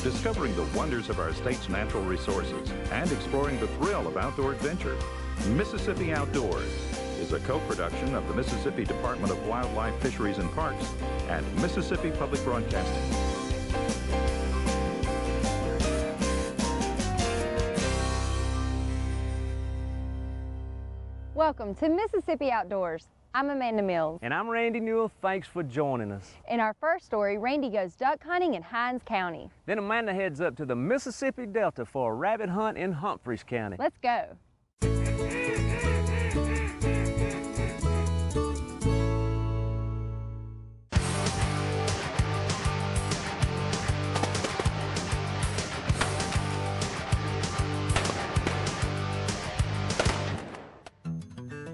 discovering the wonders of our state's natural resources and exploring the thrill of outdoor adventure. Mississippi Outdoors is a co-production of the Mississippi Department of Wildlife, Fisheries and Parks and Mississippi Public Broadcasting. Welcome to Mississippi Outdoors. I'm Amanda Mills. And I'm Randy Newell. Thanks for joining us. In our first story, Randy goes duck hunting in Hinds County. Then Amanda heads up to the Mississippi Delta for a rabbit hunt in Humphreys County. Let's go.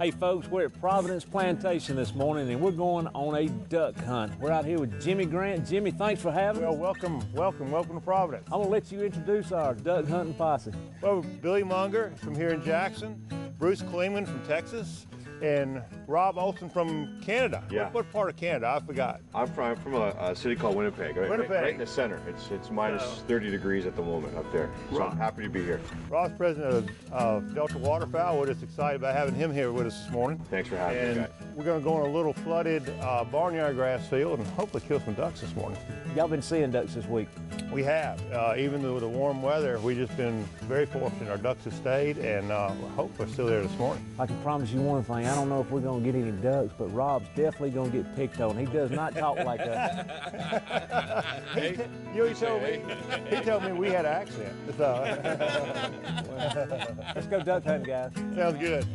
Hey folks, we're at Providence Plantation this morning and we're going on a duck hunt. We're out here with Jimmy Grant. Jimmy, thanks for having us. Well, welcome to Providence. I'm gonna let you introduce our duck hunting posse. Well, Billy Munger from here in Jackson, Bruce Kleeman from Texas, and Rob Olson from Canada. Yeah. What part of Canada? I forgot. I'm from a city called Winnipeg. Right in the center. It's minus 30 degrees at the moment up there. So I'm happy to be here. Rob's president of Delta Waterfowl. We're just excited about having him here with us this morning. Thanks for having me, And guys. we're going to go on a little flooded barnyard grass field and hopefully kill some ducks this morning. Y'all been seeing ducks this week? We have. Even with the warm weather, we've just been very fortunate. Our ducks have stayed, and I hope they're still there this morning. I can promise you one thing, I don't know if we're gonna get any ducks, but Rob's definitely gonna get picked on. He does not talk like us. He told me we had an accent. So. Let's go duck hunting, guys. Sounds good.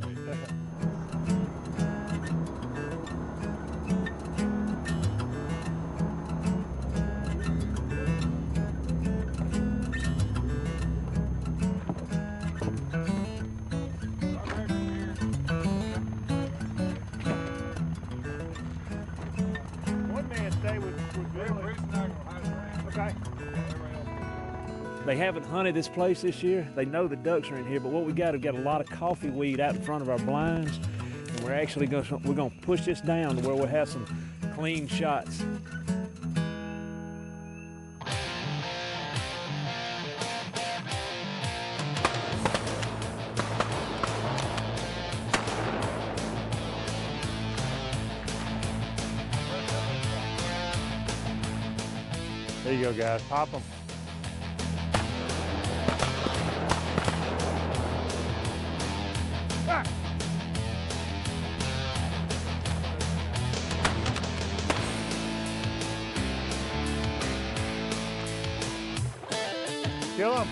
Okay. They haven't hunted this place this year. They know the ducks are in here, but what we've got a lot of coffee weed out in front of our blinds, and we're actually gonna push this down to where we'll have some clean shots. There you go, guys. Pop them. Ah. Kill them.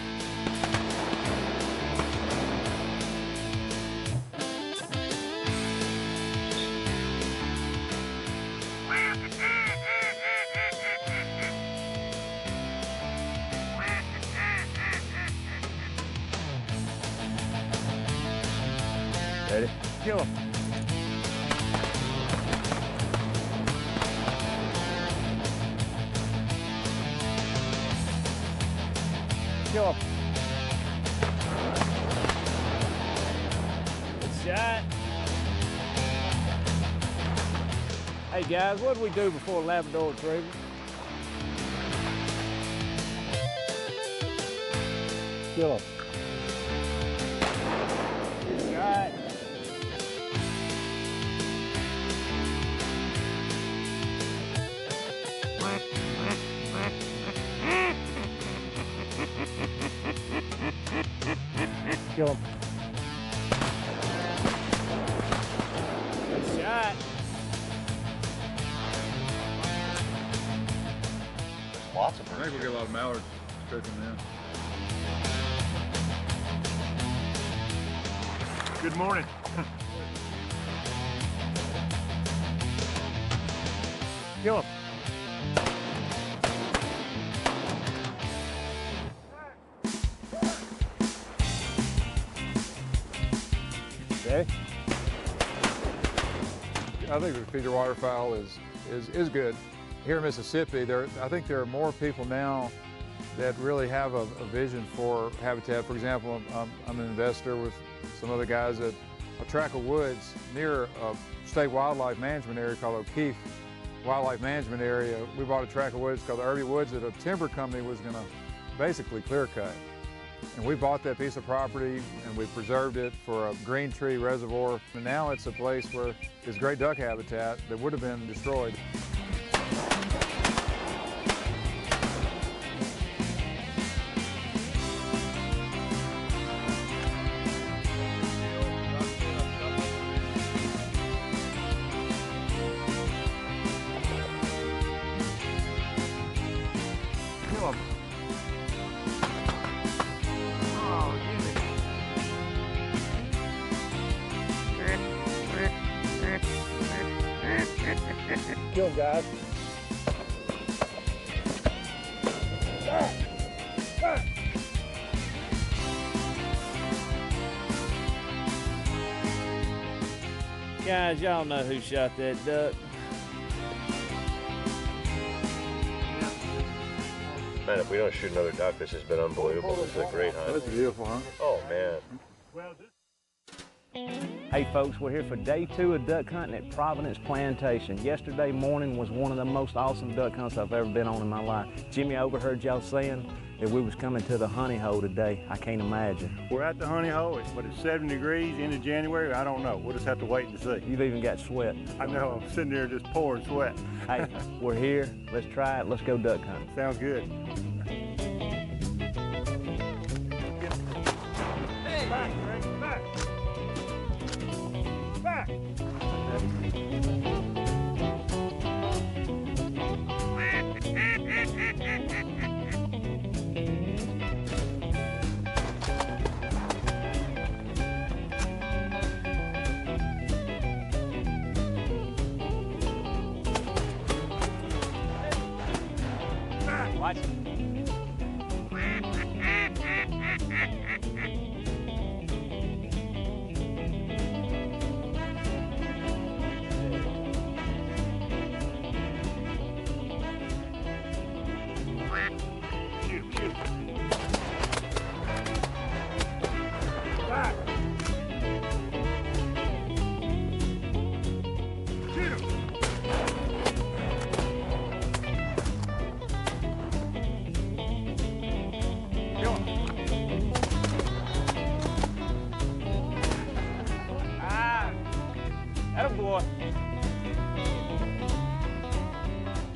Ready? Kill him. Kill him. Good shot. Hey guys, what did we do before Labrador Retriever? Kill him. Good shot. Kill him. Good shot. Lots of them. I think we'll get a lot of mallards cooking in. Good morning. Kill him. Okay. I think the feeder waterfowl is good. Here in Mississippi, I think there are more people now that really have a vision for habitat. For example, I'm an investor with some other guys at a tract of woods near a state wildlife management area called O'Keefe Wildlife Management Area. We bought a tract of woods called the Irby Woods that a timber company was going to basically clear cut. And we bought that piece of property and we preserved it for a green tree reservoir. And now it's a place where there's great duck habitat that would have been destroyed. Kill 'em, guys. Guys, y'all know who shot that duck. Man, if we don't shoot another duck, this has been unbelievable. This is a great hunt. That's a beautiful hunt. Oh, man. Hey folks, we're here for day 2 of duck hunting at Providence Plantation. Yesterday morning was one of the most awesome duck hunts I've ever been on in my life. Jimmy overheard y'all saying that we was coming to the honey hole today. I can't imagine. We're at the honey hole, but it's 70 degrees into January. I don't know. We'll just have to wait and see. You've even got sweat. I know. I'm sitting there just pouring sweat. Hey, we're here. Let's try it. Let's go duck hunting. Sounds good. Hey, back, Greg, back. Back. Watch. Attaboy.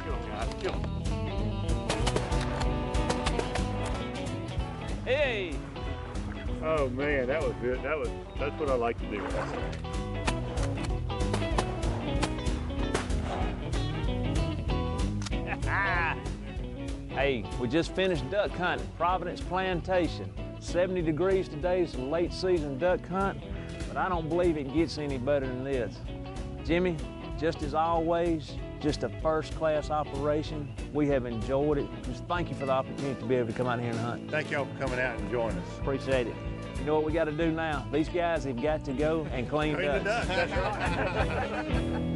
Kill him, guys. Kill him. Hey! Oh man, that was good. That's what I like to do. Hey, we just finished duck hunting, Providence Plantation. 70 degrees today, it's a late season duck hunt, but I don't believe it gets any better than this. Jimmy, just as always, just a first-class operation. We have enjoyed it. Just thank you for the opportunity to be able to come out here and hunt. Thank y'all for coming out and joining us. Appreciate it. You know what we got to do now? These guys have got to go and clean Clean the ducks. ducks, that's right.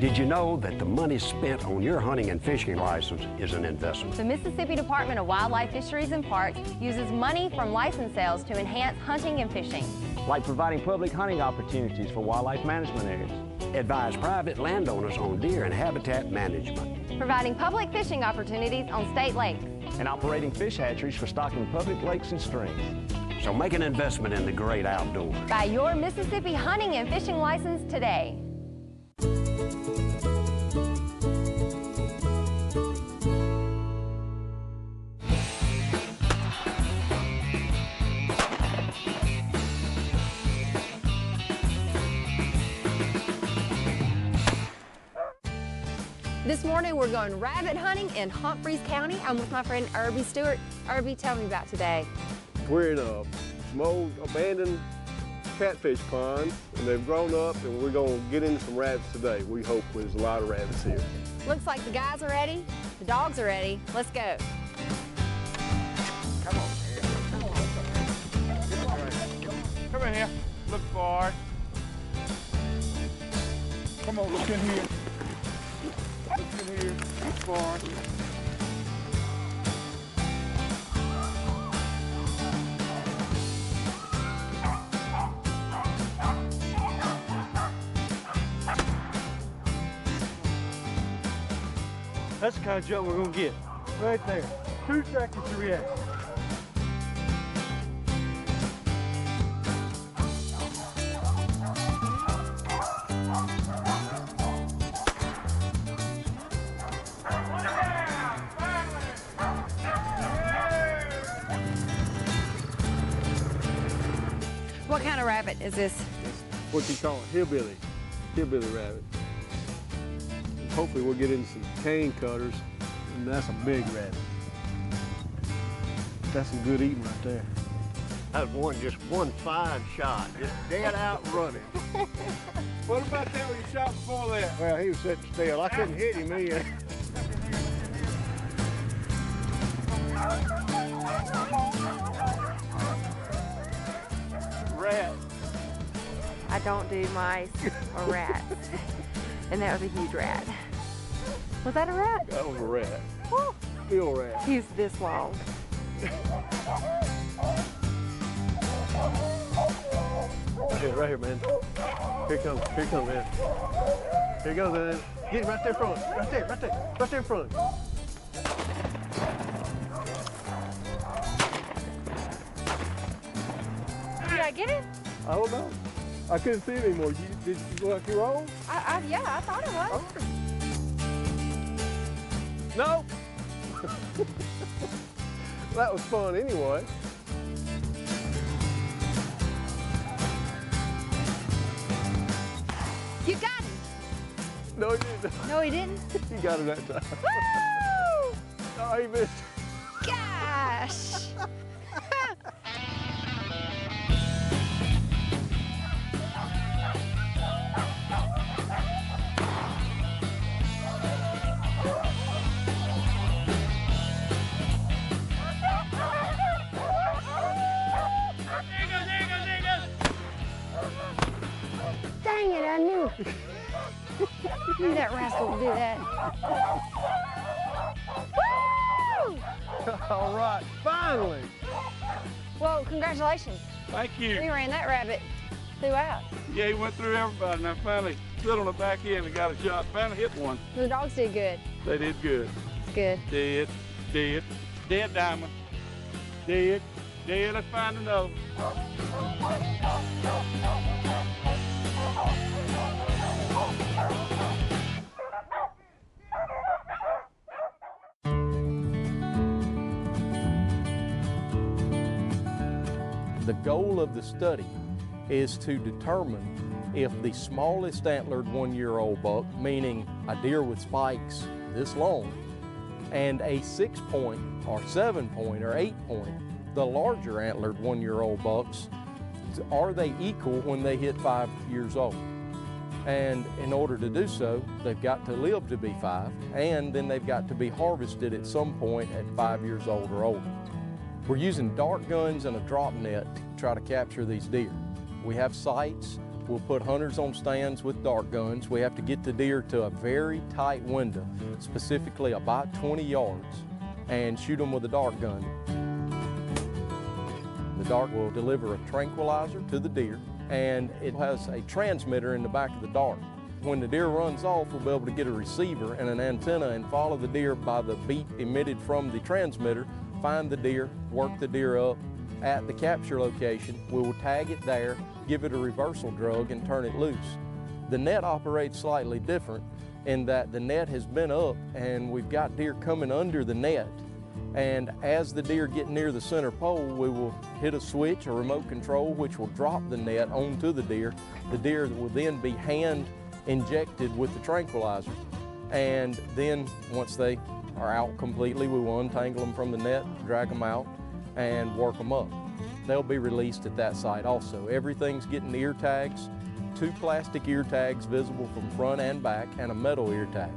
Did you know that the money spent on your hunting and fishing license is an investment? The Mississippi Department of Wildlife, Fisheries and Parks uses money from license sales to enhance hunting and fishing. Like providing public hunting opportunities for wildlife management areas. Advise private landowners on deer and habitat management. Providing public fishing opportunities on state lakes. And operating fish hatcheries for stocking public lakes and streams. So make an investment in the great outdoors. Buy your Mississippi hunting and fishing license today. This morning we're going rabbit hunting in Humphreys County. I'm with my friend Irby Stewart. Irby, tell me about today. We're in some old abandoned catfish ponds, and they've grown up, and we're going to get into some rabbits today. We hope there's a lot of rabbits here. Looks like the guys are ready, the dogs are ready. Let's go. Come on. Come in here. Look forward. Come on, look in here. Look in here. Look forward. That's the kind of jump we're gonna get. Right there. 2 seconds to react. What kind of rabbit is this? What you call a hillbilly rabbit. Hopefully we'll get into some cane cutters, and that's a big rabbit. That's some good eating right there. That was just one fine shot, just dead out running. What about that when you shot before that? Well, he was sitting still. I couldn't hit him either. Rat. I don't do mice or rats. And that was a huge rat. Was that a rat? That was a rat. Woo. Still a rat. He's this long. Right here, man. Here comes, man. Here goes, man. Get him right there in front. Right there in front. Did I get it? I don't know. I couldn't see it anymore. Did you go like you wrong? Yeah, I thought it was. No. That was fun anyway. You got him. No, he didn't. No, he didn't. You got him that time. Woo! Oh, he missed. Gosh. Dang it, I knew. Knew that rascal would do that. Woo! All right, finally. Well, congratulations. Thank you. We ran that rabbit throughout. Yeah, he went through everybody, and I finally slid on the back end and got a shot. Finally hit one. The dogs did good. They did good. It's good. Dead diamond. Dead. Let's find another. The goal of the study is to determine if the smallest antlered 1-year-old buck, meaning a deer with spikes this long, and a 6-point or 7-point or 8-point, the larger antlered 1-year-old bucks, are they equal when they hit 5 years old? And in order to do so, they've got to live to be 5, and then they've got to be harvested at some point at 5 years old or older. We're using dart guns and a drop net to try to capture these deer. We have sights. We'll put hunters on stands with dart guns. We have to get the deer to a very tight window, specifically about 20 yards, and shoot them with a dart gun. The dart will deliver a tranquilizer to the deer, and it has a transmitter in the back of the dart. When the deer runs off, we'll be able to get a receiver and an antenna and follow the deer by the beat emitted from the transmitter, find the deer, work the deer up at the capture location. We will tag it there, give it a reversal drug, and turn it loose. The net operates slightly different in that the net has been up and we've got deer coming under the net. And as the deer get near the center pole, we will hit a switch, a remote control, which will drop the net onto the deer. The deer will then be hand injected with the tranquilizer. And then once they are out completely, we will untangle them from the net, drag them out, and work them up. They'll be released at that site also. Everything's getting ear tags, 2 plastic ear tags visible from front and back, and a metal ear tag.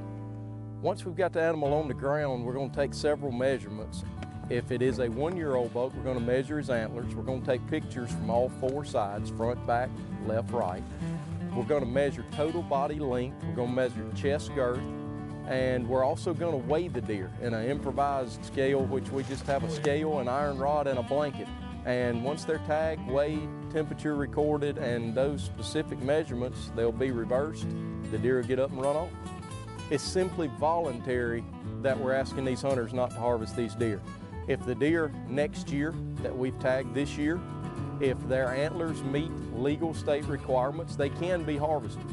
Once we've got the animal on the ground, we're going to take several measurements. If it is a 1-year-old buck, we're going to measure his antlers. We're going to take pictures from all 4 sides, front, back, left, right. We're going to measure total body length. We're going to measure chest girth. And we're also going to weigh the deer in an improvised scale, which we just have a scale, an iron rod, and a blanket. And once they're tagged, weighed, temperature recorded, and those specific measurements, they'll be reversed. The deer will get up and run off. It's simply voluntary that we're asking these hunters not to harvest these deer. If the deer next year that we've tagged this year, if their antlers meet legal state requirements, they can be harvested.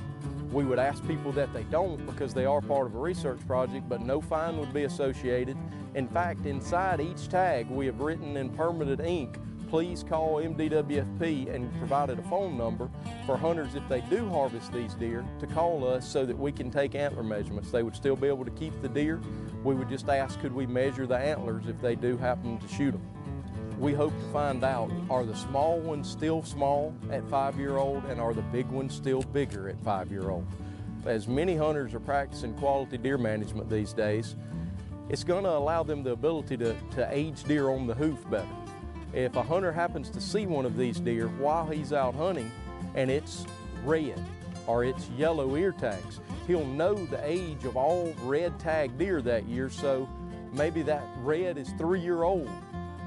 We would ask people that they don't because they are part of a research project, but no fine would be associated. In fact, inside each tag, we have written in permanent ink, please call MDWFP, and provided a phone number for hunters, if they do harvest these deer, to call us so that we can take antler measurements. They would still be able to keep the deer. We would just ask, could we measure the antlers if they do happen to shoot them? We hope to find out, are the small ones still small at 5-year-old, and are the big ones still bigger at 5-year-old? As many hunters are practicing quality deer management these days, it's going to allow them the ability to age deer on the hoof better. If a hunter happens to see one of these deer while he's out hunting and it's red or it's yellow ear tags, he'll know the age of all red tag deer that year, so maybe that red is 3-year-old.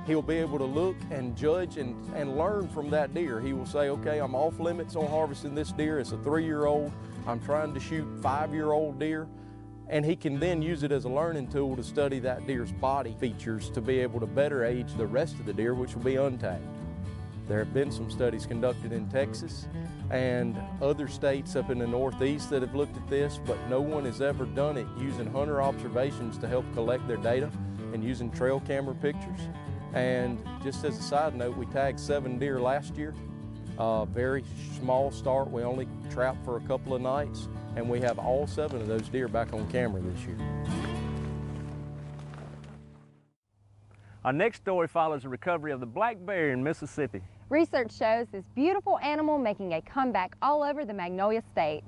He'll be able to look and judge and learn from that deer. He will say, okay, I'm off limits on harvesting this deer. It's a 3-year-old. I'm trying to shoot 5-year-old deer. And he can then use it as a learning tool to study that deer's body features to be able to better age the rest of the deer, which will be untagged. There have been some studies conducted in Texas and other states up in the Northeast that have looked at this, but no one has ever done it using hunter observations to help collect their data and using trail camera pictures. And just as a side note, we tagged 7 deer last year. Very small start. We only trapped for a couple of nights, and we have all 7 of those deer back on camera this year. Our next story follows the recovery of the black bear in Mississippi. Research shows this beautiful animal making a comeback all over the Magnolia State.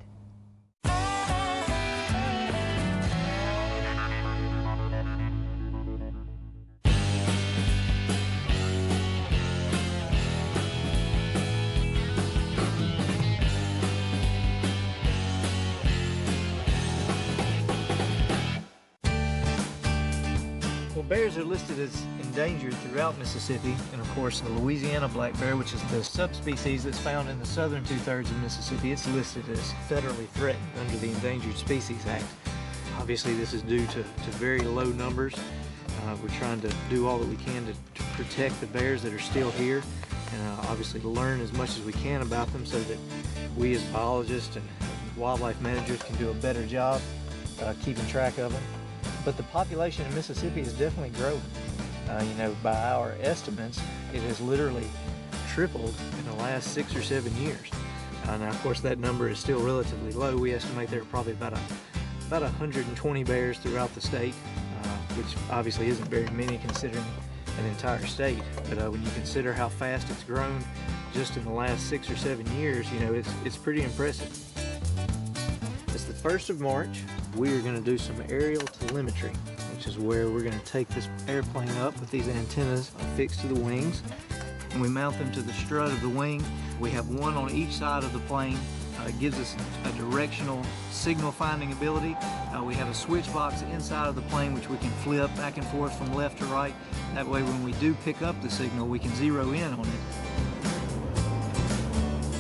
Bears are listed as endangered throughout Mississippi, and of course the Louisiana black bear, which is the subspecies that's found in the southern 2/3 of Mississippi, it's listed as federally threatened under the Endangered Species Act. Obviously this is due to very low numbers. We're trying to do all that we can to protect the bears that are still here, and obviously to learn as much as we can about them so that we as biologists and wildlife managers can do a better job keeping track of them. But the population in Mississippi is definitely growing. You know, by our estimates, it has literally tripled in the last 6 or 7 years. Now, of course, that number is still relatively low. We estimate there are probably about 120 bears throughout the state, which obviously isn't very many considering an entire state. But when you consider how fast it's grown just in the last 6 or 7 years, you know, it's pretty impressive. It's the 1st of March. We are going to do some aerial telemetry, which is where we're going to take this airplane up with these antennas affixed to the wings, and we mount them to the strut of the wing. We have one on each side of the plane. It gives us a directional signal finding ability. We have a switch box inside of the plane which we can flip back and forth from left to right. That way when we do pick up the signal, we can zero in on it.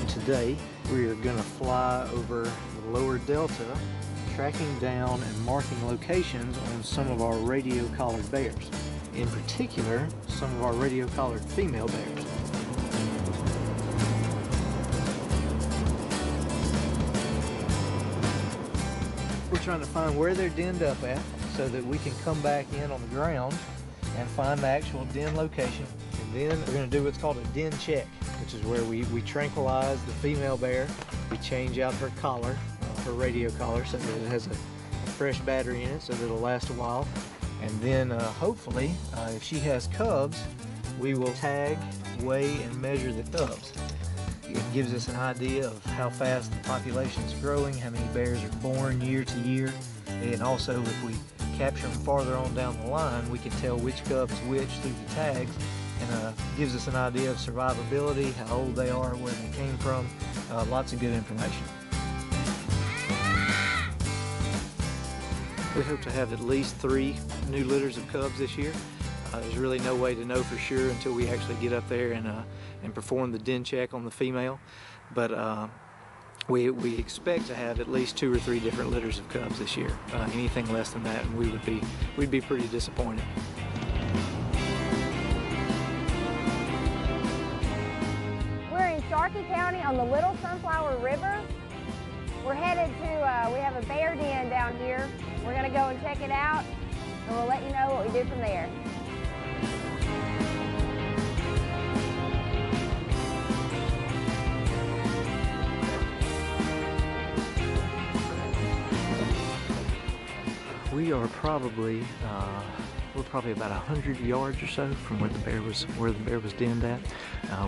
Today we are going to fly over the lower delta, tracking down and marking locations on some of our radio-collared bears. In particular, some of our radio-collared female bears. We're trying to find where they're denned up at so that we can come back in on the ground and find the actual den location. And then we're going to do what's called a den check, which is where we tranquilize the female bear. We change out her collar, her radio collar, so that it has a fresh battery in it so that it'll last a while. And then hopefully, if she has cubs, we will tag, weigh, and measure the cubs. It gives us an idea of how fast the population is growing, how many bears are born year to year, and also if we capture them farther on down the line, we can tell which cub is which through the tags, and gives us an idea of survivability, how old they are, where they came from, lots of good information. We hope to have at least 3 new litters of cubs this year. There's really no way to know for sure until we actually get up there and perform the den check on the female. But We expect to have at least 2 or 3 different litters of cubs this year. Anything less than that, and we'd be pretty disappointed. We're in Starkey County on the Little Sunflower River. We're headed to, we have a bear den down here. We're gonna go and check it out, and we'll let you know what we do from there. We are probably we're probably about 100 yards or so from where the bear was denned at.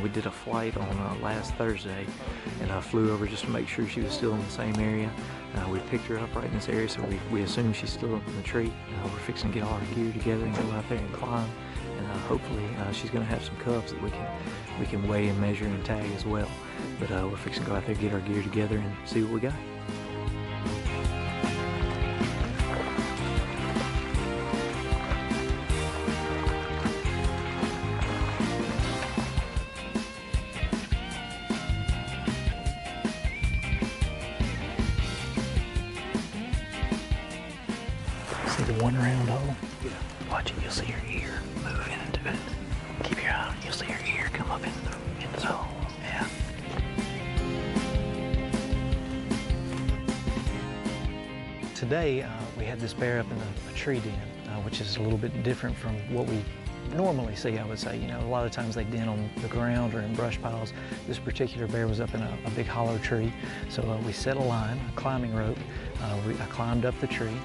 We did a flight on last Thursday, and I flew over just to make sure she was still in the same area. We picked her up right in this area, so we assume she's still up in the tree. We're fixing to get all our gear together and go out there and climb, and hopefully she's going to have some cubs that we can weigh and measure and tag as well. But we're fixing to go out there, get our gear together, and see what we got. See the one round hole? Yeah. Watch it, you'll see her ear move into it. Keep your eye on it, you'll see her ear come up into the hole. Yeah. Today, we had this bear up in a tree den, which is a little bit different from what we normally see, I would say. You know, a lot of times they den on the ground or in brush piles. This particular bear was up in a big hollow tree. So we set a line, a climbing rope. I climbed up the tree.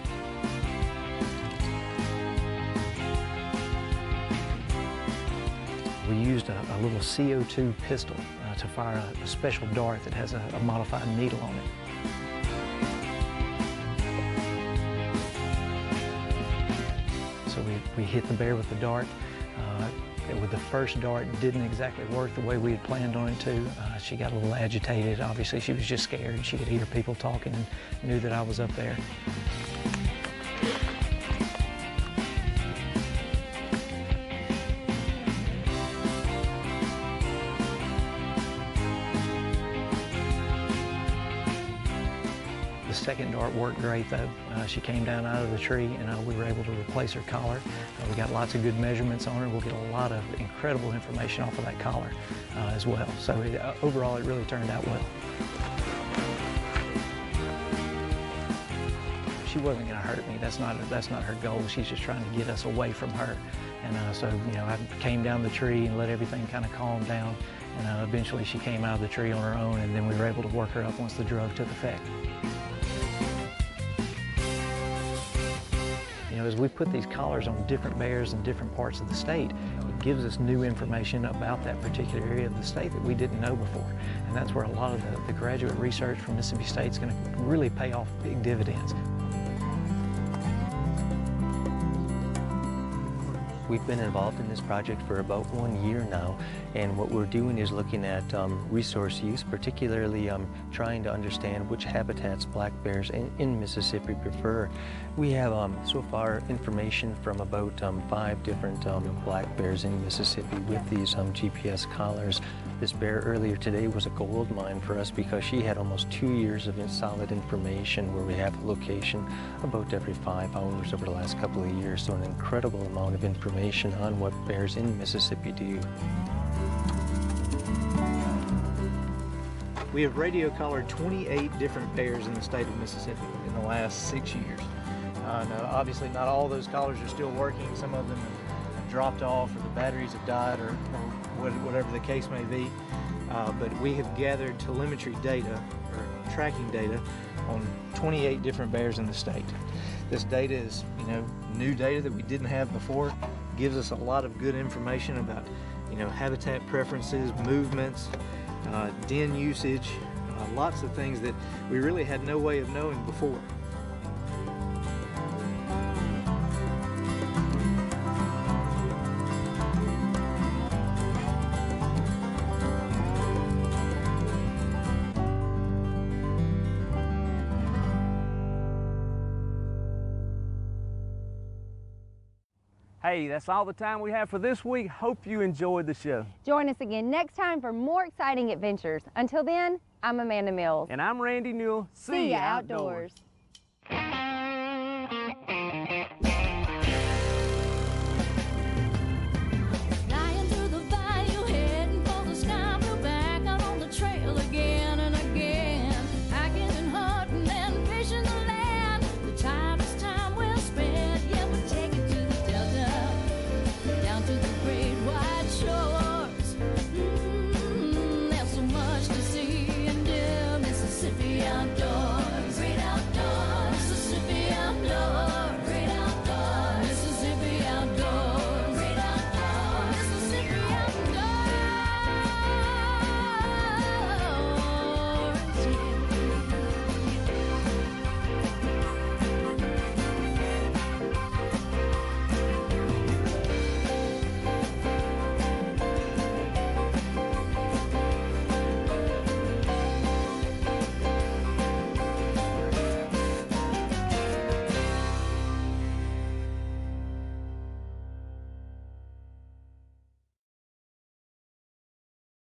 We used a little CO2 pistol to fire a special dart that has a modified needle on it. So we hit the bear with the dart. With the first dart, it didn't exactly work the way we had planned on it to. She got a little agitated. Obviously, she was just scared. She could hear people talking and knew that I was up there. The second dart worked great though. She came down out of the tree, and we were able to replace her collar. We got lots of good measurements on her. We'll get a lot of incredible information off of that collar as well. So overall, it really turned out well. She wasn't going to hurt me. That's not her goal. She's just trying to get us away from her. And so, you know, I came down the tree and let everything kind of calm down. And eventually, she came out of the tree on her own, and then we were able to work her up once the drug took effect. You know, as we put these collars on different bears in different parts of the state, it gives us new information about that particular area of the state that we didn't know before. And that's where a lot of the graduate research from Mississippi State is going to really pay off big dividends. We've been involved in this project for about 1 year now, and what we're doing is looking at resource use, particularly trying to understand which habitats black bears in Mississippi prefer. We have so far information from about 5 different black bears in Mississippi with these GPS collars. This bear earlier today was a gold mine for us because she had almost 2 years of solid information where we have a location about every 5 hours over the last couple of years, so an incredible amount of information on what bears in Mississippi do. We have radio collared 28 different bears in the state of Mississippi in the last 6 years. Now, obviously, not all those collars are still working. Some of them have dropped off, or the batteries have died, or whatever the case may be. But we have gathered telemetry data, or tracking data, on 28 different bears in the state. This data is, you know, new data that we didn't have before. Gives us a lot of good information about, you know, habitat preferences, movements, den usage, lots of things that we really had no way of knowing before. Hey, that's all the time we have for this week. Hope you enjoyed the show. Join us again next time for more exciting adventures. Until then, I'm Amanda Mills. And I'm Randy Newell. See ya outdoors.